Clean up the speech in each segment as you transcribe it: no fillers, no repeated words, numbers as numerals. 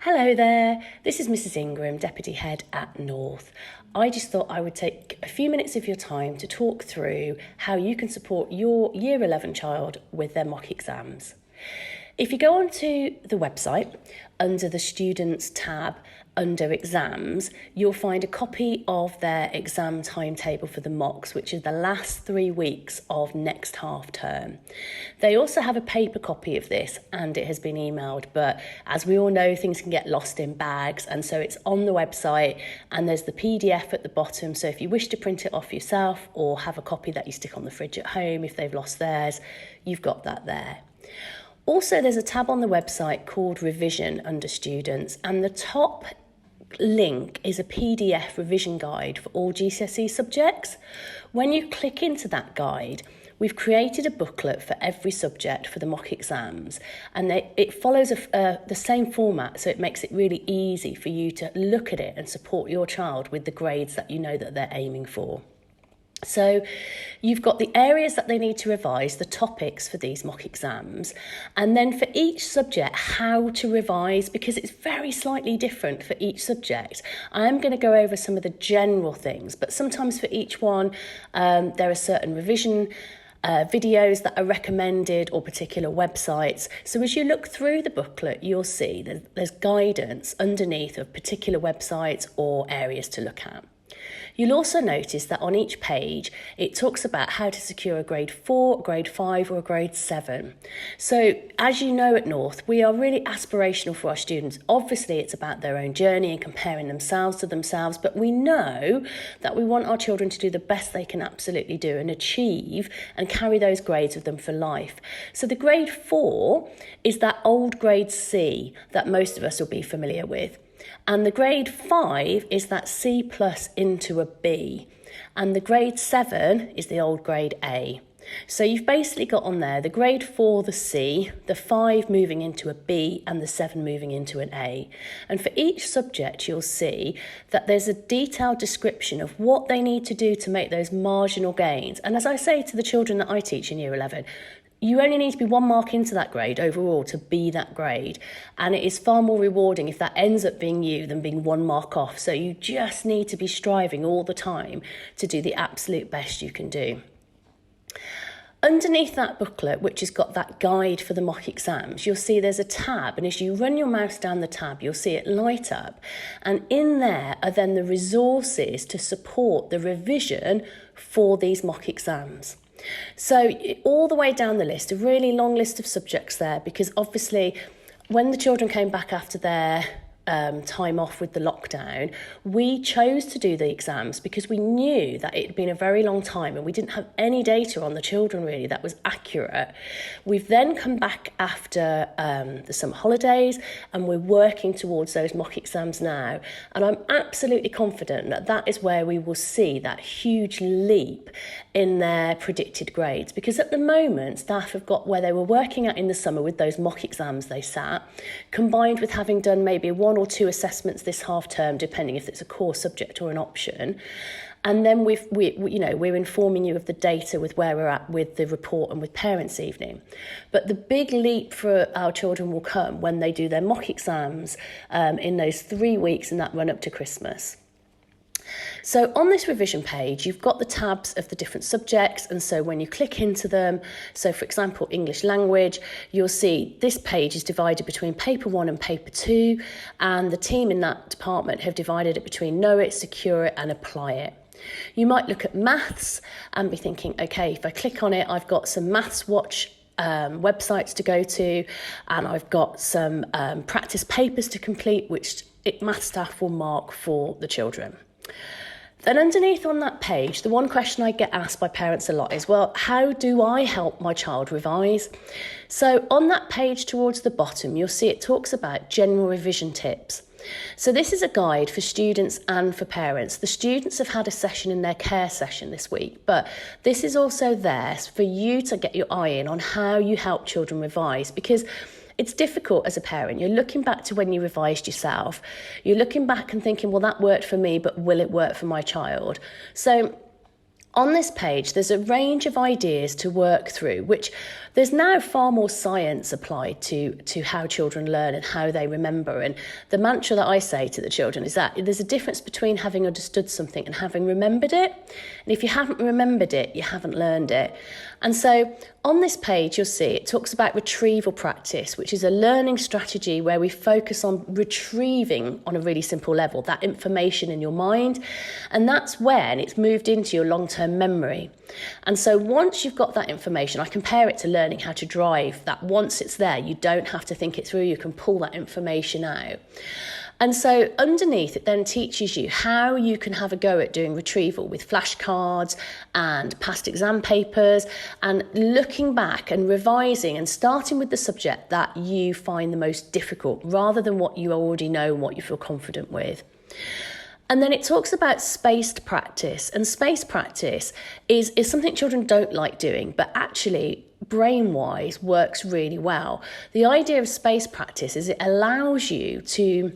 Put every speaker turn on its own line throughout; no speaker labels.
Hello there, this is Mrs. Ingram, Deputy Head at North. I just thought I would take a few minutes of your time to talk through how you can support your Year 11 child with their mock exams. If you go onto the website, under the Students tab, under Exams, you'll find a copy of their exam timetable for the mocks, which is the last 3 weeks of next half term. They also have a paper copy of this and it has been emailed, but as we all know, things can get lost in bags, and so it's on the website and there's the PDF at the bottom, so if you wish to print it off yourself or have a copy that you stick on the fridge at home if they've lost theirs, you've got that there. Also, there's a tab on the website called Revision under Students, and the top link is a PDF revision guide for all GCSE subjects. When you click into that guide, we've created a booklet for every subject for the mock exams, and it follows the same format, so it makes it really easy for you to look at it and support your child with the grades that you know that they're aiming for. So you've got the areas that they need to revise, the topics for these mock exams, and then for each subject, how to revise, because it's very slightly different for each subject. I'm going to go over some of the general things, but sometimes for each one, there are certain revision videos that are recommended or particular websites. So as you look through the booklet, you'll see that there's guidance underneath of particular websites or areas to look at. You'll also notice that on each page, it talks about how to secure a grade 4, grade 5 or a grade 7. So as you know at North, we are really aspirational for our students. Obviously, it's about their own journey and comparing themselves to themselves, but we know that we want our children to do the best they can absolutely do and achieve and carry those grades with them for life. So the grade 4 is that old grade C that most of us will be familiar with. And the grade 5 is that C plus into a B. And the grade 7 is the old grade A. So you've basically got on there the grade 4, the C, the 5 moving into a B, and the 7 moving into an A. And for each subject, you'll see that there's a detailed description of what they need to do to make those marginal gains. And as I say to the children that I teach in Year 11, you only need to be 1 mark into that grade overall to be that grade. And it is far more rewarding if that ends up being you than being 1 mark off. So you just need to be striving all the time to do the absolute best you can do. Underneath that booklet, which has got that guide for the mock exams, you'll see there's a tab, and as you run your mouse down the tab, you'll see it light up. And in there are then the resources to support the revision for these mock exams. So all the way down the list, a really long list of subjects there, because obviously when the children came back after their time off with the lockdown, we chose to do the exams because we knew that it had been a very long time and we didn't have any data on the children really that was accurate. We've then come back after the summer holidays and we're working towards those mock exams now, and I'm absolutely confident that that is where we will see that huge leap in their predicted grades, because at the moment staff have got where they were working at in the summer with those mock exams they sat, combined with having done maybe 1 or 2 assessments this half term, depending if it's a core subject or an option. And then we're informing you of the data with where we're at with the report and with parents' evening. But the big leap for our children will come when they do their mock exams in those 3 weeks in that run up to Christmas. So on this revision page, you've got the tabs of the different subjects, and so when you click into them, so for example, English language, you'll see this page is divided between paper 1 and paper 2, and the team in that department have divided it between know it, secure it, and apply it. You might look at maths and be thinking, okay, if I click on it, I've got some Maths Watch websites to go to, and I've got some practice papers to complete, which maths staff will mark for the children. Then underneath on that page, the one question I get asked by parents a lot is, well, how do I help my child revise? So on that page towards the bottom, you'll see it talks about general revision tips. So this is a guide for students and for parents. The students have had a session in their care session this week, but this is also there for you to get your eye in on how you help children revise, because it's difficult as a parent. You're looking back to when you revised yourself. You're looking back and thinking, well, that worked for me, but will it work for my child? So on this page, there's a range of ideas to work through, which There's now far more science applied to how children learn and how they remember. And the mantra that I say to the children is that there's a difference between having understood something and having remembered it. And if you haven't remembered it, you haven't learned it. And so on this page, you'll see it talks about retrieval practice, which is a learning strategy where we focus on retrieving on a really simple level that information in your mind. And that's when it's moved into your long-term memory. And so once you've got that information, I compare it to learning how to drive, that once it's there, you don't have to think it through, you can pull that information out. And so underneath, it then teaches you how you can have a go at doing retrieval with flashcards and past exam papers and looking back and revising and starting with the subject that you find the most difficult rather than what you already know and what you feel confident with. And then it talks about spaced practice, and spaced practice is something children don't like doing, but actually brain-wise works really well. The idea of spaced practice is it allows you to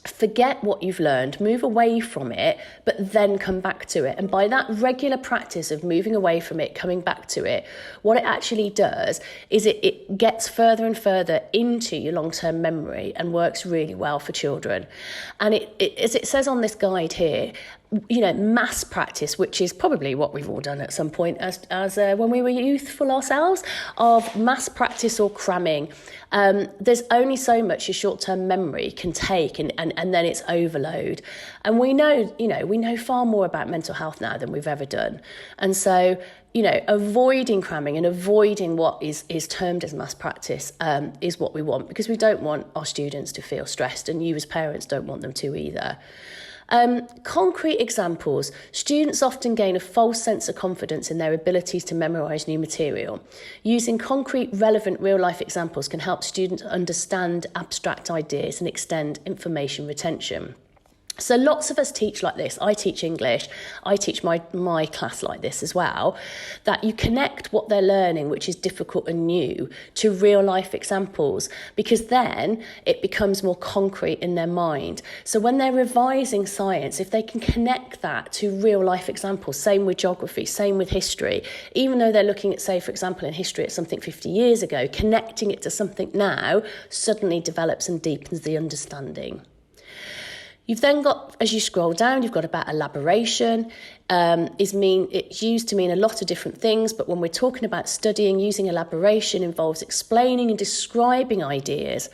forget what you've learned, move away from it, but then come back to it. And by that regular practice of moving away from it, coming back to it, what it actually does is it gets further and further into your long-term memory and works really well for children. And it as it says on this guide here, you know, mass practice, which is probably what we've all done at some point as when we were youthful ourselves, of mass practice or cramming. There's only so much your short-term memory can take, and then it's overload. And we know far more about mental health now than we've ever done. And so, you know, avoiding cramming and avoiding what is termed as mass practice is what we want, because we don't want our students to feel stressed, and you as parents don't want them to either. Concrete examples. Students often gain a false sense of confidence in their abilities to memorise new material. Using concrete, relevant, real-life examples can help students understand abstract ideas and extend information retention. So lots of us teach like this. I teach English. I teach my class like this as well, that you connect what they're learning, which is difficult and new, to real life examples, because then it becomes more concrete in their mind. So when they're revising science, if they can connect that to real life examples, same with geography, same with history, even though they're looking at, say, for example, in history at something 50 years ago, connecting it to something now suddenly develops and deepens the understanding. You've then got, as you scroll down, you've got about elaboration. It's used to mean a lot of different things, but when we're talking about studying, using elaboration involves explaining and describing ideas.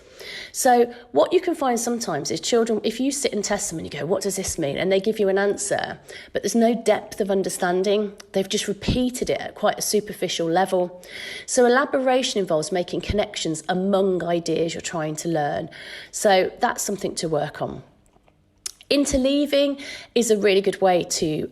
So what you can find sometimes is children, if you sit and test them and you go, what does this mean? And they give you an answer, but there's no depth of understanding. They've just repeated it at quite a superficial level. So elaboration involves making connections among ideas you're trying to learn. So that's something to work on. Interleaving is a really good way to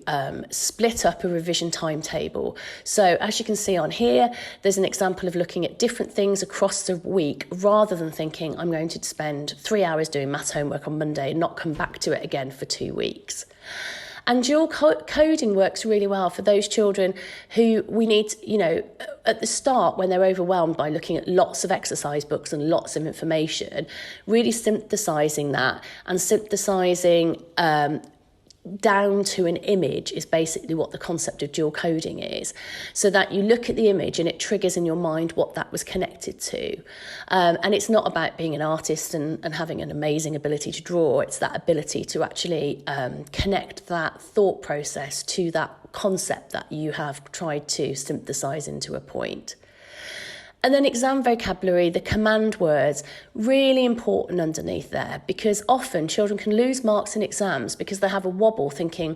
split up a revision timetable. So as you can see on here, there's an example of looking at different things across the week rather than thinking I'm going to spend 3 hours doing maths homework on Monday and not come back to it again for 2 weeks. And dual coding works really well for those children who we need, at the start when they're overwhelmed by looking at lots of exercise books and lots of information, really synthesising that and synthesising down to an image is basically what the concept of dual coding is, so that you look at the image and it triggers in your mind what that was connected to. And it's not about being an artist and having an amazing ability to draw. It's that ability to actually connect that thought process to that concept that you have tried to synthesize into a point. And then exam vocabulary, the command words, really important underneath there, because often children can lose marks in exams because they have a wobble thinking,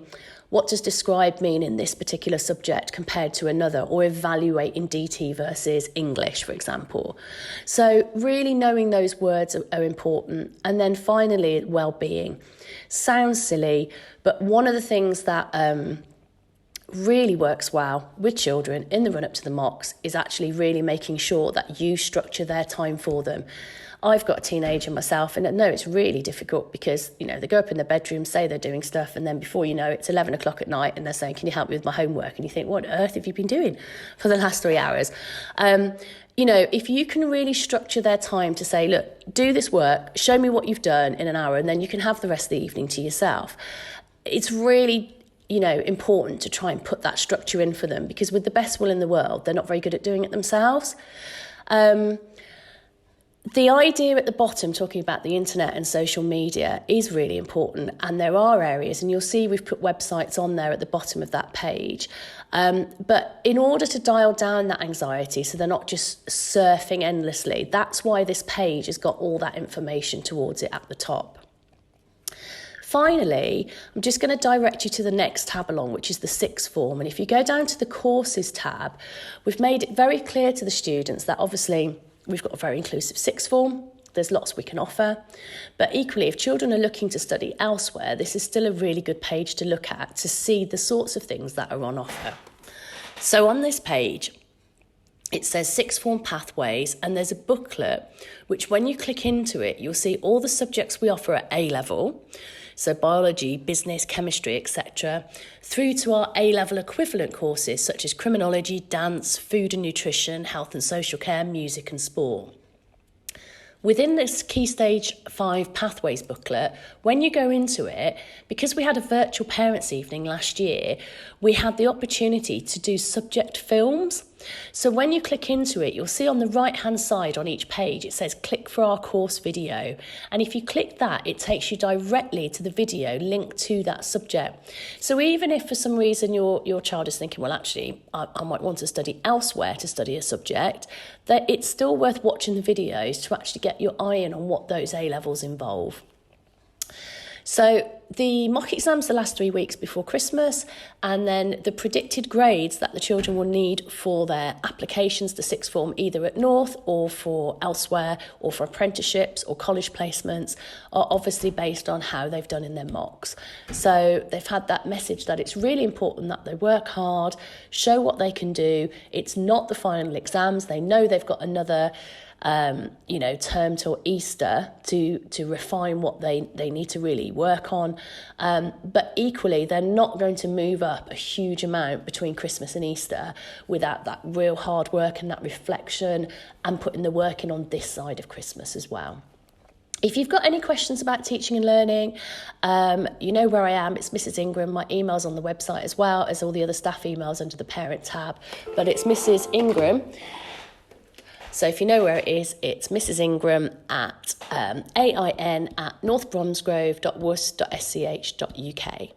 what does describe mean in this particular subject compared to another, or evaluate in DT versus English, for example. So really knowing those words are important. And then finally, well-being. Sounds silly, but one of the things that really works well with children in the run-up to the mocks is actually really making sure that you structure their time for them. I've got a teenager myself, and I know it's really difficult because, they go up in their bedroom, say they're doing stuff, and then before you know it, it's 11 o'clock at night and they're saying, can you help me with my homework? And you think, what on earth have you been doing for the last 3 hours? If you can really structure their time to say, look, do this work, show me what you've done in an hour, and then you can have the rest of the evening to yourself. It's really important to try and put that structure in for them, because with the best will in the world, they're not very good at doing it themselves. The idea at the bottom, talking about the internet and social media, is really important. And there are areas, and you'll see we've put websites on there at the bottom of that page. But in order to dial down that anxiety, so they're not just surfing endlessly, that's why this page has got all that information towards it at the top. Finally, I'm just going to direct you to the next tab along, which is the sixth form. And if you go down to the courses tab, we've made it very clear to the students that obviously we've got a very inclusive sixth form. There's lots we can offer. But equally, if children are looking to study elsewhere, this is still a really good page to look at to see the sorts of things that are on offer. So on this page, it says sixth form pathways, and there's a booklet, which when you click into it, you'll see all the subjects we offer at A level. So biology, business, chemistry, etc., through to our A-level equivalent courses such as criminology, dance, food and nutrition, health and social care, music and sport. Within this Key Stage 5 Pathways booklet, when you go into it, because we had a virtual parents' evening last year, we had the opportunity to do subject films. So when you click into it, you'll see on the right-hand side on each page, it says click for our course video. And if you click that, it takes you directly to the video linked to that subject. So even if for some reason your child is thinking, well, actually, I might want to study elsewhere to study a subject, that it's still worth watching the videos to actually get your eye in on what those A-levels involve. So the mock exams the last 3 weeks before Christmas, and then the predicted grades that the children will need for their applications to sixth form, either at North or for elsewhere or for apprenticeships or college placements, are obviously based on how they've done in their mocks. So they've had that message that it's really important that they work hard, show what they can do. It's not the final exams. They know they've got another term till Easter to refine what they need to really work on. But equally, they're not going to move up a huge amount between Christmas and Easter without that real hard work and that reflection and putting the work in on this side of Christmas as well. If you've got any questions about teaching and learning, you know where I am. It's Mrs. Ingram. My email's on the website as well as all the other staff emails under the parent tab. But it's Mrs. Ingram. So if you know where it is, it's Mrs. Ingram at ain@northbromsgrove.worcester.sch.uk.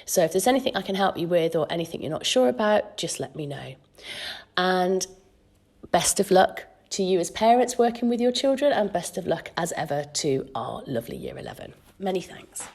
So if there's anything I can help you with or anything you're not sure about, just let me know. And best of luck to you as parents working with your children, and best of luck as ever to our lovely Year 11. Many thanks.